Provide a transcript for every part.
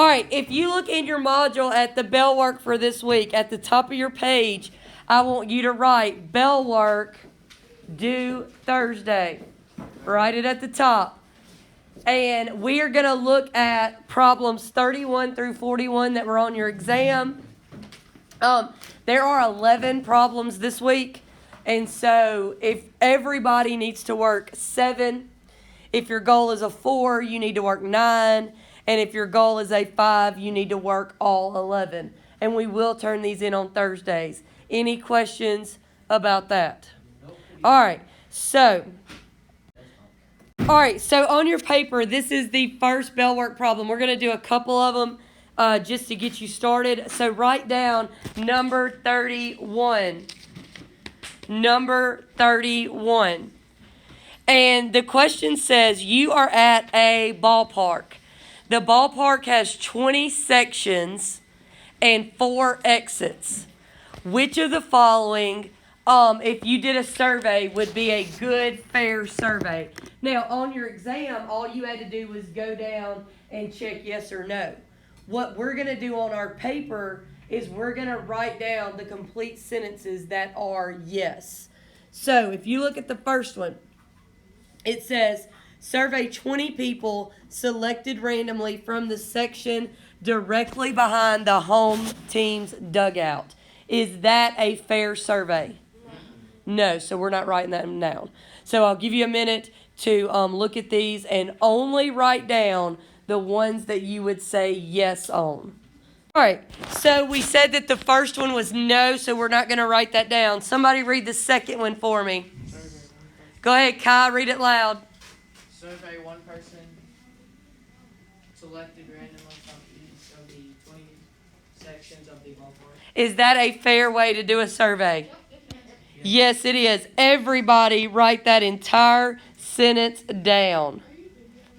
All right, if you look in your module at the Bellwork for this week, at the top of your page, I want you to write Bellwork due Thursday. Write it at the top. And we are going to look at problems 31 through 41 that were on your exam. There are 11 problems this week. And so if everybody needs to work 7, if your goal is a 4, you need to work 9. And if your goal is a 5, you need to work all 11. And we will turn these in on Thursdays. Any questions about that? All right, so on your paper, this is the first Bellwork problem. We're going to do a couple of them just to get you started. So write down number 31. Number 31. And the question says, you are at a ballpark. The ballpark has 20 sections and 4 exits. Which of the following, if you did a survey, would be a good, fair survey? Now, on your exam, all you had to do was go down and check yes or no. What we're going to do on our paper is we're going to write down the complete sentences that are yes. So, if you look at the first one, it says, survey 20 people selected randomly from the section directly behind the home team's dugout. Is that a fair survey? No, so we're not writing that down. So I'll give you a minute to look at these and only write down the ones that you would say yes on. All right, so we said that the first one was no, so we're not going to write that down. Somebody read the second one for me. Go ahead, Kai, read it loud. Survey one person selected randomly from each of the 20 sections of the ballpark. Is that a fair way to do a survey? Yes, it is. Everybody write that entire sentence down.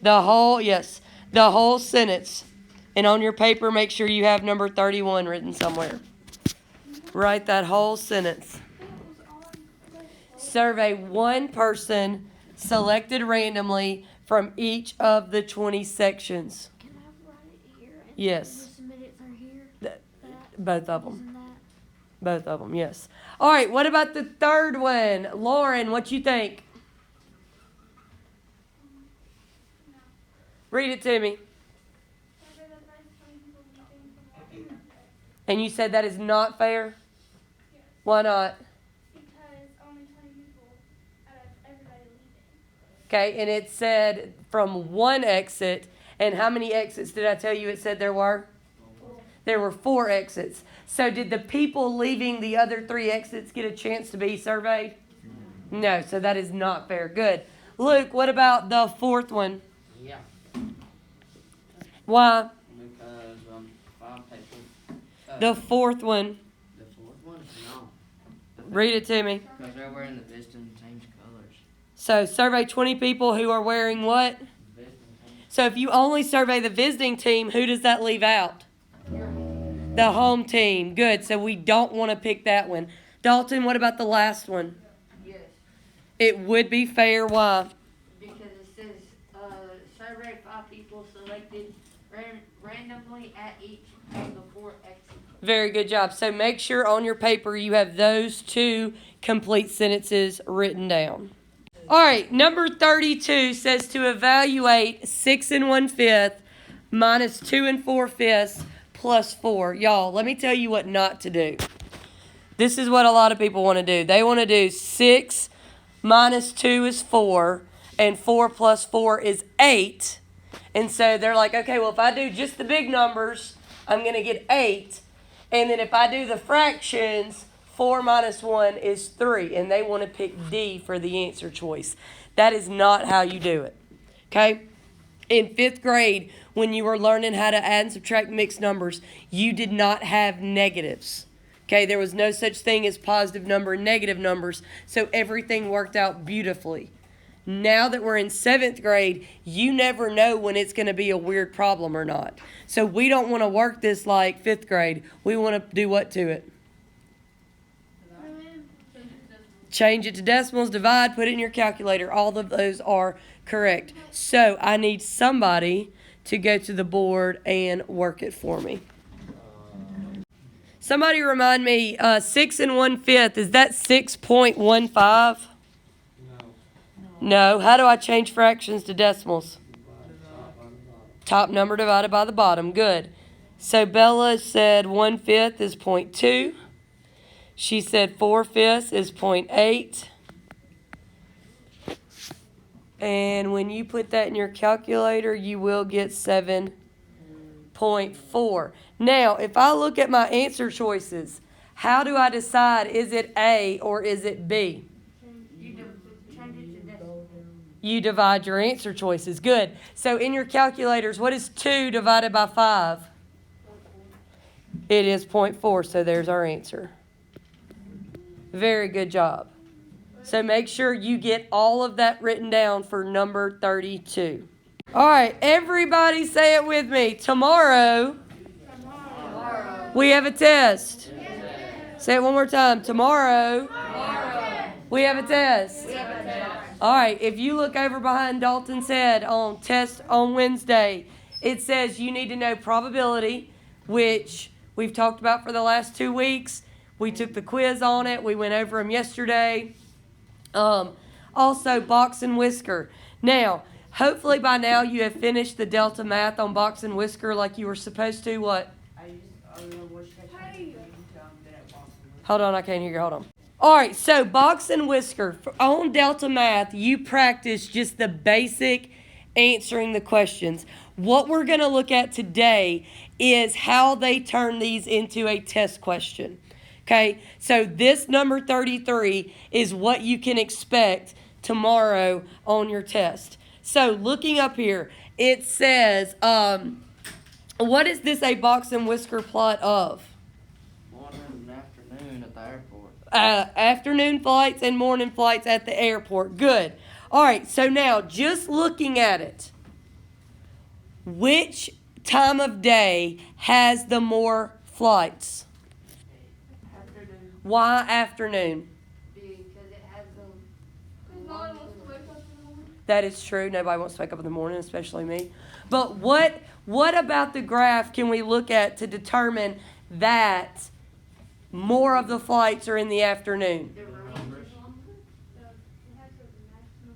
The whole sentence. And on your paper, make sure you have number 31 written somewhere. Write that whole sentence. Survey one person selected randomly from each of the 20 sections. Can I write it here? Yes. Submit it for here? Both of them. Both of them, yes. All right, what about the third one? Lauren, what you think? Read it to me. And you said that is not fair? Yes. Why not? Because only 20 people out of everybody leaving. Okay, and it said from one exit. And how many exits did I tell you it said there were? 4. There were 4 exits. So did the people leaving the other 3 exits get a chance to be surveyed? No, so that is not fair. Good. Luke, what about the fourth one? Yeah. Why? Because 5 people. The fourth one. The fourth one? No. Read it to me. Because they're wearing the visiting team's colors. So survey 20 people who are wearing what? So if you only survey the visiting team, who does that leave out? The home team. Good. So we don't want to pick that one. Dalton, what about the last one? Yes, It would be fair. Why? because it says, survey 5 people selected randomly at each of the 4 exits. Very good job. So make sure on your paper you have those 2 complete sentences written down. All right, number 32 says to evaluate 6 1/5 minus 2 4/5 plus 4. Y'all, let me tell you what not to do. This is what a lot of people want to do. They want to do 6 minus 2 is 4, and 4 plus 4 is 8. And so they're like, okay, well, if I do just the big numbers, I'm going to get 8. And then if I do the fractions, 4 minus 1 is 3. And they want to pick D for the answer choice. That is not how you do it. Okay? In 5th grade, when you were learning how to add and subtract mixed numbers, you did not have negatives. Okay? There was no such thing as positive number and negative numbers. So everything worked out beautifully. Now that we're in 7th grade, you never know when it's going to be a weird problem or not. So we don't want to work this like 5th grade. We want to do what to it? Change it to decimals, divide, put it in your calculator. All of those are correct. So I need somebody to go to the board and work it for me. Somebody remind me, 6 1/5, is that 6.15? No. How do I change fractions to decimals? Top number divided by the bottom. Good. So Bella said 1/5 is 0.2. She said 4/5 is 0.8. And when you put that in your calculator, you will get 7.4. Now, if I look at my answer choices, how do I decide, is it A or is it B? You change it to decimal. You divide your answer choices. Good. So in your calculators, what is 2 divided by 5? It is 0.4, so there's our answer. Very good job. So make sure you get all of that written down for number 32. All right, everybody say it with me. Tomorrow, we have a test. Say it one more time. Tomorrow, we have a test. All right, if you look over behind Dalton's head on test on Wednesday, it says you need to know probability, which we've talked about for the last 2 weeks. We took the quiz on it. We went over them yesterday. Also, box and whisker. Now, hopefully by now you have finished the Delta math on box and whisker like you were supposed to. What? Hold on, I can't hear you. Hold on. All right, so box and whisker. On Delta math, you practice just the basic answering the questions. What we're going to look at today is how they turn these into a test question. Okay, so this number 33 is what you can expect tomorrow on your test. So looking up here, it says, what is this a box and whisker plot of? Morning and afternoon at the airport. Afternoon flights and morning flights at the airport. Good. All right, so now just looking at it, which time of day has the more flights? Afternoon. Why afternoon? Because it has the. Nobody wants to wake up in the morning. That is true. Nobody wants to wake up in the morning, especially me. But what about the graph can we look at to determine that more of the flights are in the afternoon? The range. It has a maximum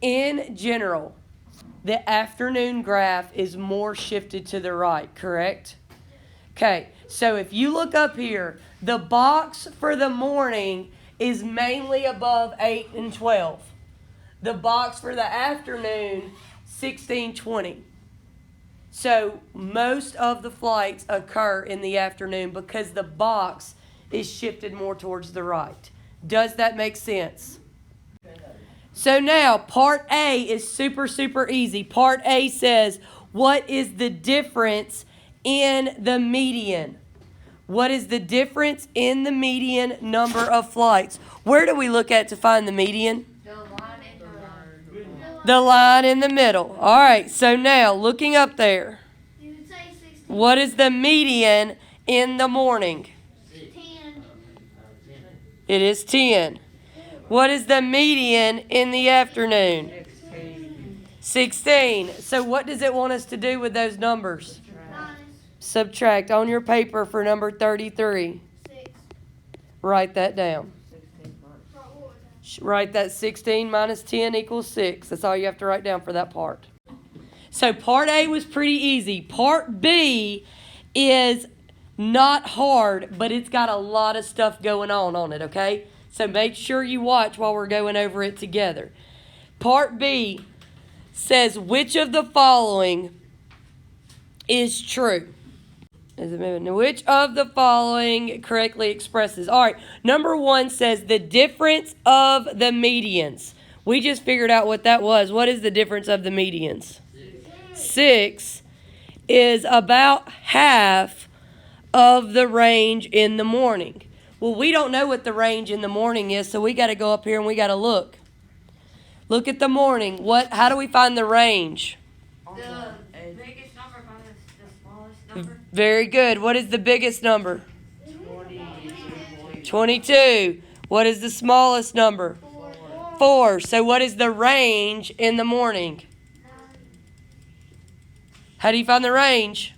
change. In general, the afternoon graph is more shifted to the right, correct? Okay, so if you look up here, the box for the morning is mainly above 8 and 12. The box for the afternoon, 16, 20. So most of the flights occur in the afternoon because the box is shifted more towards the right. Does that make sense? So now, part A is super, super easy. Part A says, what is the difference in the median? What is the difference in the median number of flights? Where do we look at to find the median? The line in the. The line in the middle. All right, so now, looking up there, You would say 16. what is the median in the morning? 10. It is 10. What is the median in the afternoon? 16. So what does it want us to do with those numbers? Minus Subtract on your paper for number 33. 6. Write that down. What was that? Write that 16 minus 10 equals 6. That's all you have to write down for that part. So part A was pretty easy. Part B is not hard, but it's got a lot of stuff going on it, okay? So make sure you watch while we're going over it together. Part B says, which of the following is true? Is it moving? Which of the following correctly expresses? All right, number 1 says the difference of the medians. We just figured out what that was. What is the difference of the medians? 6 is about half of the range in the morning. Well, we don't know what the range in the morning is, so we got to go up here and we got to look. Look at the morning. How do we find the range? The biggest number minus the smallest number. Very good. What is the biggest number? 22. What is the smallest number? 4. So what is the range in the morning? How do you find the range?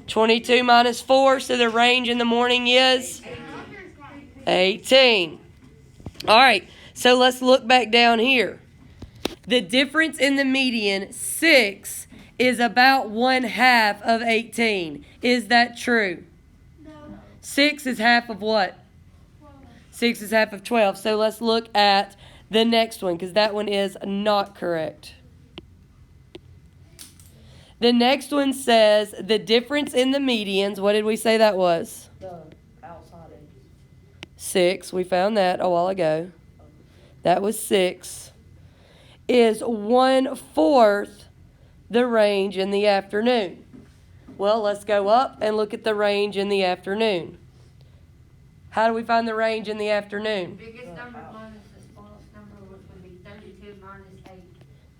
22 minus 4, so the range in the morning is 18. All right, so let's look back down here. The difference in the median, 6, is about 1/2 of 18. Is that true? No. 6 is half of what? 12. 6 is half of 12. So let's look at the next one, because that one is not correct. The next one says the difference in the medians, what did we say that was? The outside edges. 6. We found that a while ago. That was 6. Is 1/4 the range in the afternoon. Well, let's go up and look at the range in the afternoon. How do we find the range in the afternoon? Biggest number minus the smallest number, which would be 32 minus 8.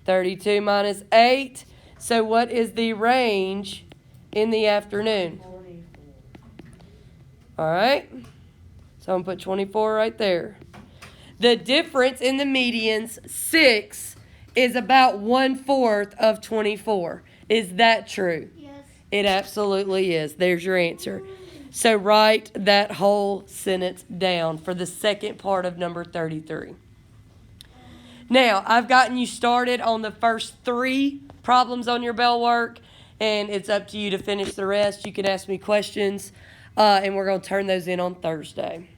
32 minus 8. So what is the range in the afternoon? 24. All right. So I'm going to put 24 right there. The difference in the medians, 6, is about 1/4 of 24. Is that true? Yes. It absolutely is. There's your answer. So write that whole sentence down for the second part of number 33. Now, I've gotten you started on the first 3 problems on your Bellwork, and it's up to you to finish the rest. You can ask me questions, and we're going to turn those in on Thursday.